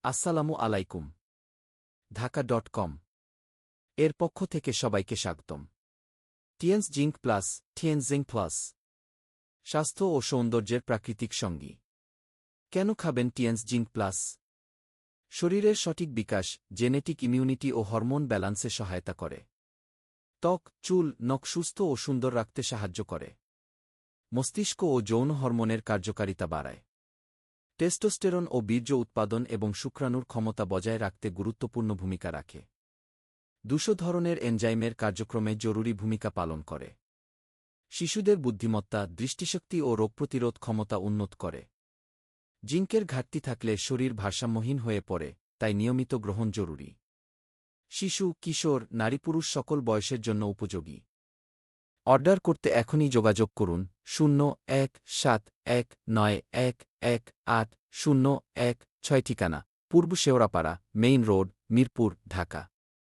আসসালামু আলাইকুম। ঢাকা.com এর পক্ষ থেকে সবাইকে স্বাগতম। টিএনস জিঙ্ক প্লাস, টিএনস জিঙ্ক প্লাস, স্বাস্থ্য ও সৌন্দর্যের প্রাকৃতিক সঙ্গী। কেন খাবেন টিএনস জিঙ্ক প্লাস? শরীরের সঠিক বিকাশ, জেনেটিক ইমিউনিটি ও হরমোন ব্যালান্সে সহায়তা করে। ত্বক, চুল, নখ সুস্থ ও সুন্দর রাখতে সাহায্য করে। মস্তিষ্ক ও যৌন হরমোনের কার্যকারিতা বাড়ায়। টেস্টোস্টেরন ও বীর্য উৎপাদন এবং শুক্রাণুর ক্ষমতা বজায় রাখতে গুরুত্বপূর্ণ ভূমিকা রাখে। ২০০ ধরনের এনজাইমের কার্যক্রমে জরুরি ভূমিকা পালন করে। শিশুদের বুদ্ধিমত্তা, দৃষ্টিশক্তি ও রোগ প্রতিরোধ ক্ষমতা উন্নত করে। জিঙ্কের ঘাটতি থাকলে শরীর ভারসাম্যহীন হয়ে পড়ে, তাই নিয়মিত গ্রহণ জরুরি। শিশু, কিশোর, নারী-পুরুষ সকল বয়সের জন্য উপযোগী। অর্ডার করতে এখনই যোগাযোগ করুন ০১৭১৯১১৮০১৬। ঠিকানা: পূর্ব শেওড়াপাড়া, মেইন রোড, মিরপুর, ঢাকা।